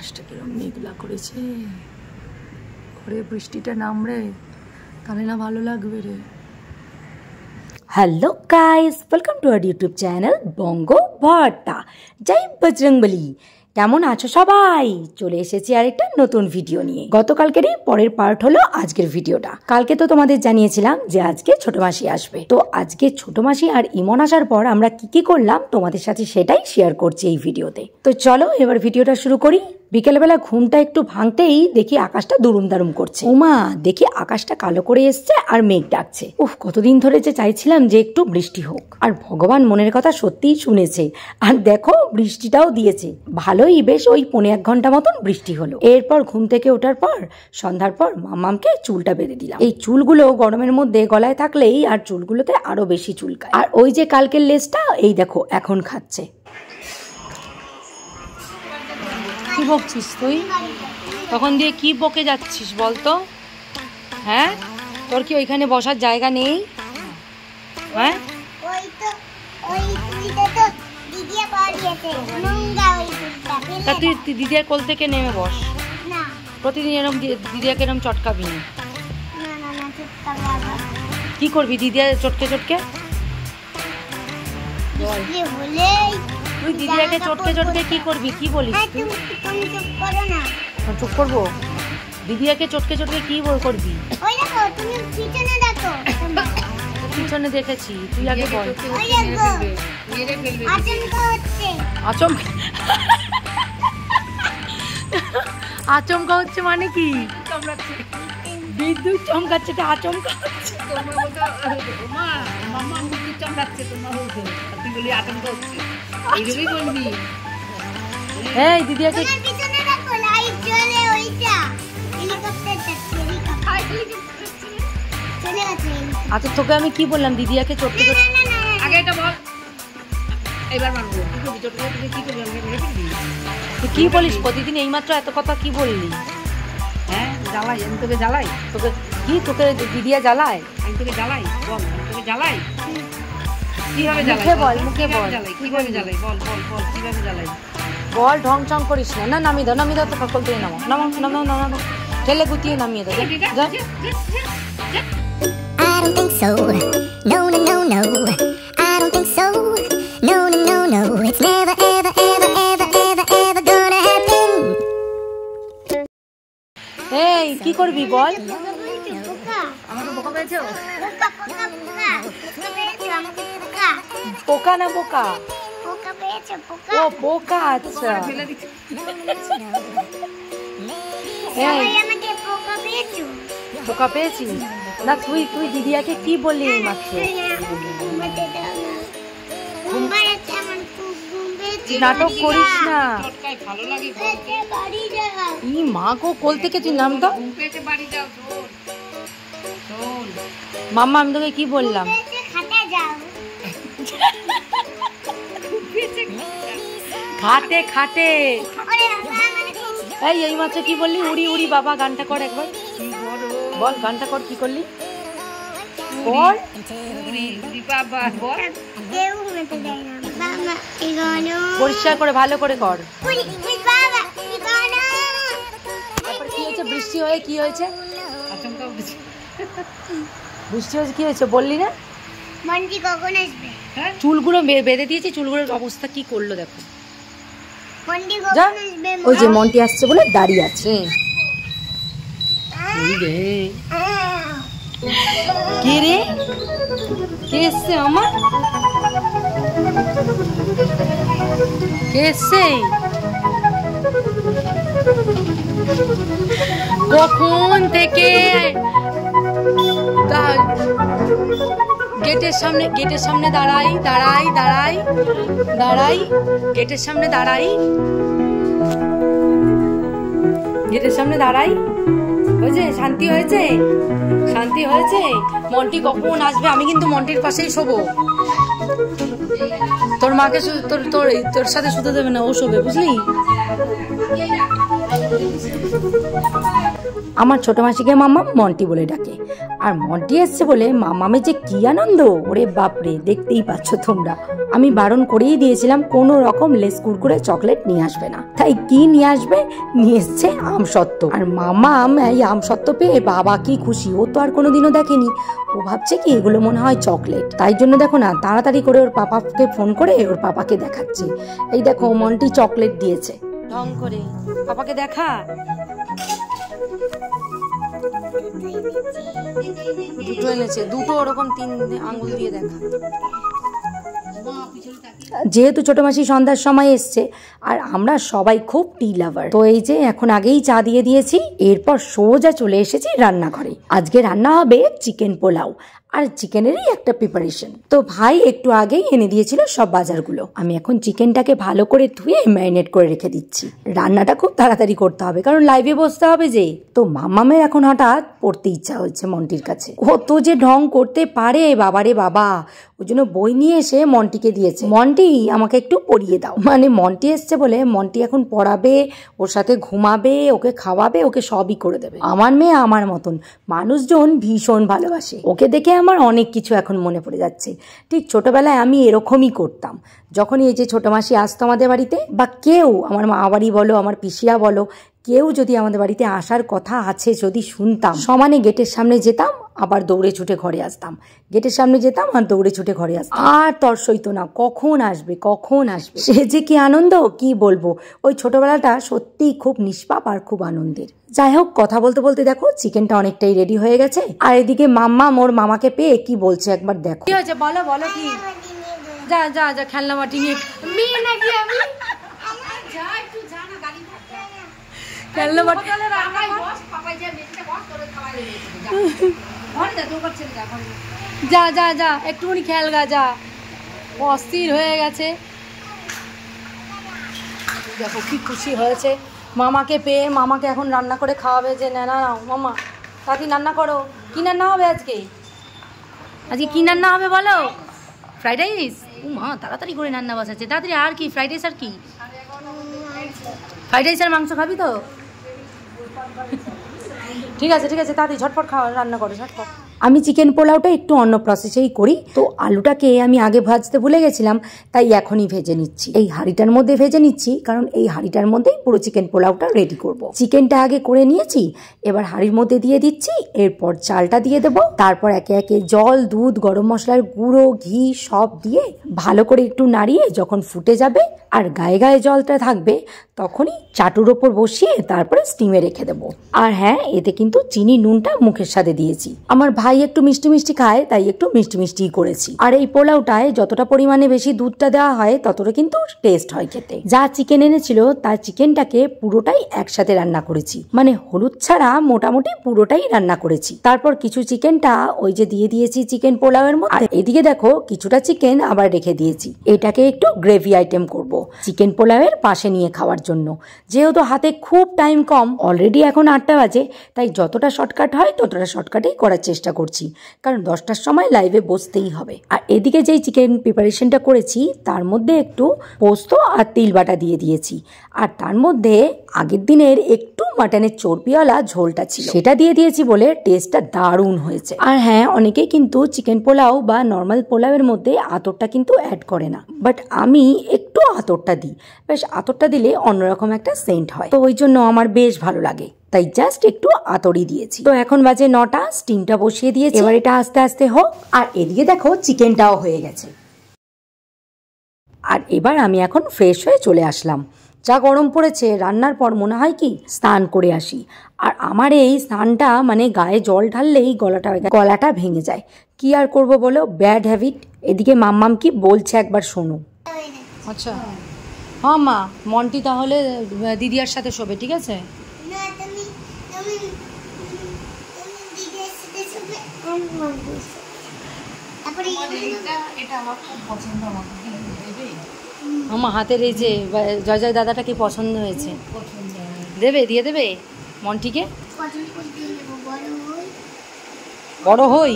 আকাশটা কিরম মেঘলা করেছে, ঘরে বৃষ্টিটা নামরে তাহলে না ভালো লাগবে রে। Hello guys, welcome to our YouTube channel Banga Bharta. জয় বজরংবলী। কেমন আছো সবাই? চলে এসেছি আরেকটা নতুন ভিডিও নিয়ে। গতকালকেরই পরের পার্ট হলো আজকের ভিডিওটা। কালকে তো তোমাদের জানিয়েছিলাম যে আজকে ছোট মাসি আসবে, তো আজকে ছোট মাসি আর ইমন আসার পর আমরা কি কি করলাম তোমাদের সাথে সেটাই শেয়ার করছি এই ভিডিওতে। তো চলো এবার ভিডিওটা শুরু করি। বিকেলবেলা ঘুমটা একটু ভাঙতেই দেখি আকাশটা দুরুম দারুম করছে। ওমা, দেখি আকাশটা কালো করে এসছে আর মেঘ ডাকছে। উফ, কতদিন ধরে যে চাইছিলাম যে একটু বৃষ্টি হোক, আর ভগবান মনের কথা সত্যিই শুনেছে। আর দেখো বৃষ্টিটাও দিয়েছে, ভালোই বেশ ওই 1.5 ঘন্টা মতন বৃষ্টি হলো। এরপর ঘুম থেকে ওঠার পর সন্ধ্যার পর মাম্মামকে চুলটা বেঁধে দিলাম। এই চুলগুলো গরমের মধ্যে গলায় থাকলেই আর চুলগুলোতে আরো বেশি চুলকায়। আর ওই যে কালকের লেসটা এই দেখো এখন খাচ্ছে। কি বকছিস তুই? তখন দিয়ে কি বকে যাচ্ছিস বলতো? হ্যাঁ, তোর কি ওইখানে বসার জায়গা নেই? হ্যাঁ, তা তুই দিদিয়ার কোল থেকে নেমে বস। প্রতিদিন এরকম দিদিয়াকে এরকম চটকাবি না। কি করবি দিদিয়া চটকে চটকে? তুই দিদিয়াকে চটকে চটকে কি করবি? কি বলিস তুই? চুপ করবো? দিদিয়াকে চটকে চটকে কি করবি? পিছনে দেখেছি, তুই আগে বল। আচমকা হচ্ছে মানে কি? বিদ্যুৎ চমকাচ্ছে, আচমকা হচ্ছে। এই দিদিয়াকে আচ্ছা, তোকে আমি কি বললাম? দিদিয়াকে চটকে আগে এটা বল। এবার মানবো তুই কি বলিস প্রতিদিন? এইমাত্র এত কথা কি বললি? হ্যাঁ, জ্বালাই আমি তোকে, জ্বালাই তোকে কি? তোকে দিদিয়া জ্বালায়? আমি তোকে জ্বালাই? বল, তোকে জ্বালাই কিভাবে জ্বালাই? মুখে বল, মুখে বল কিভাবে জ্বালাই? বল বল বল কিভাবে জ্বালাই? বল, ঢং চং করিস না। না, নামিয়ে দাও, নামিয়ে দাও, তো সকল দিয়ে নামো, নামো নামো নামো, ঠেলে গুটিয়ে নামিয়ে দাও। I don't think so. No, no, no, no. I don't think so. No, no, no, no. It's never, ever, ever, ever, ever, ever gonna happen. Hey, কি করবি বল? আমাকে বোকা পেয়েছো? পোকা না বোকা? পোকা পেয়েছো? পোকা? ও পোকা, আচ্ছা। আমাকে পোকা পেয়েছো? পোকা পেয়েছিস না? তুই দিদিয়াকে কি বললি মাত্র? নাটক করিস না। ই মা গো, কোল থেকে তুই নাম তো। মাম্মা, আমি তোকে কি বললাম? খাটে খাটে। এই মাত্র কি বললি? উড়ি উড়ি বাবা, গানটা কর একবার। বল, গানটা কর, কি করলি বল? পরিষ্কার করে ভালো করে কর। কি হয়েছে? বৃষ্টি হয়ে কি হয়েছে? বৃষ্টি হয়েছে কি হয়েছে বললি না? চুলগুলো বেঁধে দিয়েছি, চুলগুলোর অবস্থা কি করলো দেখো। ওই যে মন্টি আসছে বলে দাঁড়িয়ে আছে। কে রে? কে এসছে আমার? কে এসছে? কখন থেকে গেটের সামনে দাঁড়াই দাঁড়াই দাঁড়াই দাঁড়াই গেটের সামনে দাঁড়াই, গেটের সামনে দাঁড়াই। হয়েছে? শান্তি হয়েছে? শান্তি হয়েছে? মন্টি কখন আসবে? আমি কিন্তু মন্টির পাশেই শোবো। তোর মাকে তোর সাথে শুতে দেবে না, ও শোবে, বুঝলি? আমার ছোট মাসিকে মাম্মা মন্টি বলে ডাকে, আর মন্টি এসছে বলে মামামে যে কি আনন্দ, ওরে বাপরে, দেখতেই পাচ্ছ তোমরা। আমি বারণ করেই দিয়েছিলাম কোনো রকম লেস কুরকুরে চকলেট নিয়ে আসবে না, তাই কি নিয়ে আসবে, নিয়ে এসছে আমসত্ত্ব। আর মামাম এই আমসত্ত্ব পেয়ে বাবা কি খুশি, ও তো আর কোনোদিনও দেখেনি, ও ভাবছে কি এগুলো মনে হয় চকলেট। তাই জন্য দেখো না তাড়াতাড়ি করে ওর পাপাকে ফোন করে ওর পাপাকে দেখাচ্ছে, এই দেখো মন্টি চকলেট দিয়েছে, ঢং করে পাপাকে দেখা। দুটো এনেছে, দুটো ওরকম 3 আঙ্গুল দিয়ে দেখা। যেহেতু ছোট মাসি সন্ধ্যার সময় এসছে আর আমরা সবাই খুব টি লাভার, তো এই যে এখন আগেই চা দিয়ে দিয়েছি, এরপর সোজা চলে এসেছি রান্নাঘরে। আজকে রান্না হবে চিকেন পোলাও, আর চিকেনেরই একটা প্রিপারেশন। তো ভাই একটু আগেই এনে দিয়েছিল সব বাজারগুলো, আমি এখন চিকেনটাকে ভালো করে ধুয়ে ম্যারিনেট করে রেখে দিচ্ছি। রান্নাটা খুব তাড়াতাড়ি করতে হবে কারণ লাইভে বসতে হবে যে। তো মামামের এখন হঠাৎ পড়তে ইচ্ছা হচ্ছে মন্টির কাছে, ও তো যে ঢং করতে পারে বাবারে বাবা, ওই জন্য বই নিয়ে এসে মন্টিকে দিয়েছে, মন্টি আমাকে একটু পড়িয়ে দাও। মানে মন্টি এসছে বলে মন্টি এখন পড়াবে, ওর সাথে ঘুমাবে, ওকে খাওয়াবে, ওকে সবই করে দেবে। আমার মেয়ে আমার মতন, মানুষজন ভীষণ ভালোবাসে ওকে দেখে। আমার অনেক কিছু এখন মনে পড়ে যাচ্ছে, ঠিক ছোটবেলায় আমি এরকমই করতাম। যখনই এই যে ছোট মাসি আসতো আমাদের বাড়িতে, বা কেউ আমার মা বাড়ি বলো আমার পিসিরা বলো, কেউ যদি আমাদের বাড়িতে আসার কথা আছে যদি শুনতাম, সমানে গেটের সামনে যেতাম আবার দৌড়ে ছুটে ঘরে আসতাম, গেটের সামনে যেতাম আর দৌড়ে ছুটে ঘরে আসতাম, আর তর সইতো না কখন আসবে কখন আসবে। সে যে কি আনন্দ কি বলবো, ওই ছোটবেলাটা সত্যিই খুব নিষ্পাপ আর খুব আনন্দের। যাই হোক, কথা বলতে বলতে দেখো চিকেনটা অনেকটাই রেডি হয়ে গেছে, আর এদিকে মাম্মা মোর মামাকে পেয়ে কি বলছে একবার দেখো। কি হয়েছে বলো, বলো কি? যা যা যা খেলনা মাটি নিয়ে মেয়ে নাকি আমি, খেলনা মাটি যা যা যা একটুখানি খেল গা, যা অস্থির হয়ে গেছে। দেখো কি খুশি হয়েছে মামাকে পেয়ে, মামাকে এখন রান্না করে খাওয়াবে। যে না না মামা তাড়াতাড়ি রান্না করো, কি রান্না হবে আজকে? আজকে কি রান্না হবে বলো? Fried rice? মা তাড়াতাড়ি করে রান্না বসাচ্ছে, তাড়াতাড়ি। আর কি ফ্রাইড রাইস? আর কি ফ্রাইড রাইস আর মাংস খাবি তো? ঠিক আছে ঠিক আছে, তাড়াতাড়ি ঝটপট খাওয়া রান্না করো ঝটপট। আমি চিকেন পোলাওটা একটু অন্য প্রসেসেই করি, তো আলুটাকে আমি আগে ভাজতে ভুলে গেছিলাম, তাই এখনই ভেজে নিচ্ছি। এই হাঁড়িটার মধ্যে ভেজে নিচ্ছি কারণ এই হাঁড়িটার মধ্যেই পুরো চিকেন পোলাওটা রেডি করব। চিকেনটা আগে করে নিয়েছি, এবার হাঁড়ির মধ্যে দিয়ে দিচ্ছি, এরপর চালটা দিয়ে দেবো, তারপর একে একে জল, দুধ, গরম মশলার গুঁড়ো, ঘি সব দিয়ে ভালো করে একটু নাড়িয়ে যখন ফুটে যাবে আর গায়ে গায়ে জলটা থাকবে, তখনই চাটুর ওপর বসিয়ে তারপরে স্টিমে রেখে দেবো। আর হ্যাঁ, এতে কিন্তু চিনি নুনটা মুখের সাথে দিয়েছি। আমার ভাই একটু মিষ্টি মিষ্টি খায়, তাই একটু মিষ্টি মিষ্টি করেছি। আর এই পোলাওটায় যতটা পরিমাণে বেশি দুধটা দেওয়া হয় ততটা কিন্তু টেস্ট হয় খেতে। যা চিকেন এনেছিল তার চিকেনটাকে পুরোটাই একসাথে রান্না করেছি, মানে হলুদ ছাড়া মোটামুটি পুরোটাই রান্না করেছি। তারপর কিছু চিকেনটা ওই যে দিয়ে দিয়েছি চিকেন পোলাওয়ের মধ্যে, আর এদিকে দেখো কিছুটা চিকেন আবার রেখে দিয়েছি, এটাকে একটু গ্রেভি আইটেম করব চিকেন পোলাওয়ের পাশে নিয়ে খাওয়ার জন্য। যেহেতু হাতে খুব টাইম কম, অলরেডি এখন 8টা বাজে, তাই যতটা শর্টকাট হয় ততটা শর্টকাটেই করার চেষ্টা করছি, কারণ 10টার সময় লাইভে বসতেই হবে। আর এদিকে যেই চিকেন প্রিপারেশনটা করেছি তার মধ্যে একটু পোস্ত আর তিল বাটা দিয়ে দিয়েছি, আর তার মধ্যে আগের দিনের একটু মাটনের চর্বিওয়ালা ঝোলটা ছিল সেটা দিয়ে দিয়েছি বলে টেস্টটা দারুণ হয়েছে। আর হ্যাঁ, অনেকেই কিন্তু চিকেন পোলাও বা নর্মাল পোলাওয়ের মধ্যে আতরটা কিন্তু অ্যাড করে না, বাট আমি একটু আতরটা দিই, বেশ আতরটা দিলে অন্যরকম একটা সেন্ট হয়, তো ওই জন্য আমার বেশ ভালো লাগে, তাই জাস্ট একটু আতরই দিয়েছি। তো এখন বাজে 9টা, স্টিমটা বসিয়ে দিয়েছি, এবার এটা আস্তে আস্তে হোক। আর এদিকে দেখো চিকেনটাও হয়ে গেছে। আর এবার আমি এখন ফ্রেশ হয়ে চলে আসলাম। যা গরম পড়েছে, রান্নার পর মনে হয় কি স্নান করে আসি, আর আমার এই স্নানটা মানে গায়ে জল ঢাললেই গলাটা ভেঙে যায়। কি আর করব বলো, ব্যাড হ্যাবিট। এদিকে মাম্মাম কি বলছে একবার শোনো। আচ্ছা হ্যাঁ মা, মন্টি তাহলে দিদিয়ার সাথে শোবে, ঠিক আছে? আমার হাতের এই যে জয় জয় দাদাটা কি পছন্দ হয়েছে? দেবে, দিয়ে দেবে মন্টিকে? বড় হই,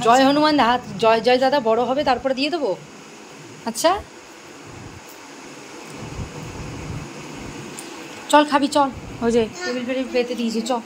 জয় হনুমান হাত, জয় জয় দাদা বড় হবে তারপরে দিয়ে দেবো। আচ্ছা চল খাবি চল, ওই যে টেবিল ফেবিল পেতে দিয়েছি, চল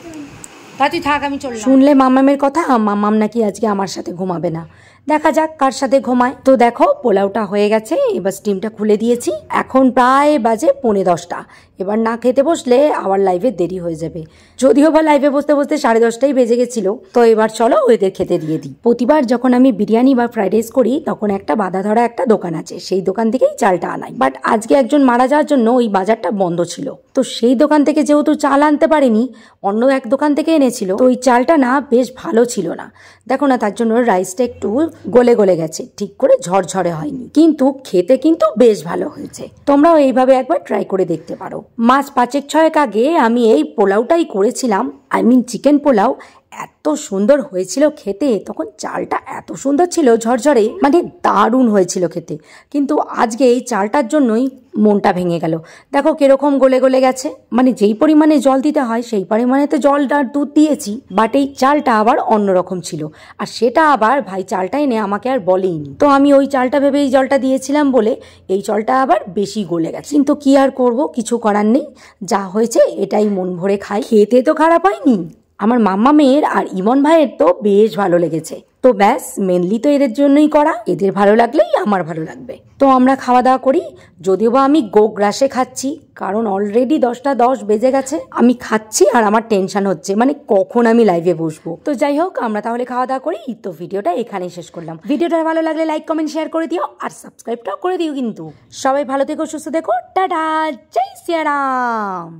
তা তুই থাক, আমি চল। শুনলে মামামের কথা, মামাম নাকি আজকে আমার সাথে ঘুমাবে না, দেখা যাক কার সাথে ঘুমায়। তো দেখো পোলাওটা হয়ে গেছে, এবার স্টিমটা খুলে দিয়েছি। এখন প্রায় বাজে 9:45। এবার না খেতে বসলে আবার লাইভে দেরি হয়ে যাবে, যদিও বা লাইভে বসতে বসতে 10:30টাই বেজে গেছিল। তো এবার চলো ওদের খেতে দিয়ে দিই। প্রতিবার যখন আমি বিরিয়ানি বা ফ্রাইড রাইস করি তখন একটা বাধা ধরা একটা দোকান আছে, সেই দোকান থেকেই চালটা আনাই। বাট আজকে একজন মারা যাওয়ার জন্য ওই বাজারটা বন্ধ ছিল, তো সেই দোকান থেকে যেহেতু চাল আনতে পারিনি, অন্য এক দোকান থেকে এনেছিল। তো ওই চালটা না বেশ ভালো ছিল না, দেখো না, তার জন্য রাইসটা একটু গলে গলে গেছে, ঠিক করে ঝরঝরে হয়নি, কিন্তু খেতে কিন্তু বেশ ভালো হয়েছে। তোমরাও এইভাবে একবার ট্রাই করে দেখতে পারো। মাস 5-6 আগে আমি এই পোলাওটাই করেছিলাম, চিকেন পোলাও। এত সুন্দর হয়েছিল খেতে, তখন চালটা এত সুন্দর ছিল, ঝরঝরে, মানে দারুণ হয়েছিল খেতে। কিন্তু আজকে এই চালটার জন্যই মনটা ভেঙে গেল। দেখো কিরকম গলে গলে গেছে, মানে যেই পরিমাণে জল দিতে হয় সেই পরিমাণে তো জল আর দুধ দিয়েছি, বাট এই চালটা আবার অন্যরকম ছিল। আর সেটা আবার ভাই চালটা এনে আমাকে আর বলেইনি। তো আমি ওই চালটা ভেবে এই জলটা দিয়েছিলাম বলে এই জলটা আবার বেশি গলে গেছে। কিন্তু কি আর করব, কিছু করার নেই, যা হয়েছে এটাই মন ভরে খাই। খেতে তো খারাপ হয়নি, আমার মাম্মা মেয়ের আর ইমন ভাইয়ের তো বেশ ভালো লেগেছে। তো ব্যাস, মেনলি তো এদের জন্যই করা, এদের ভালো লাগলেই আমার ভালো লাগবে। তো আমরা খাওয়া দাওয়া করি, যদিও বা আমি গো গ্রাসে খাচ্ছি, কারণ অলরেডি 10:10 বেজে গেছে। আমি খাচ্ছি আর আমার টেনশন হচ্ছে, মানে কখন আমি লাইভে বসবো। তো যাই হোক, আমরা তাহলে খাওয়া দাওয়া করি। তো ভিডিওটা এখানেই শেষ করলাম। ভিডিওটা ভালো লাগলে লাইক কমেন্ট শেয়ার করে দিও, আর সাবস্ক্রাইবটাও করে দিও কিন্তু। সবাই ভালো থেকো, সুস্থ থেকো, টাটা, জয় শ্রীরাম।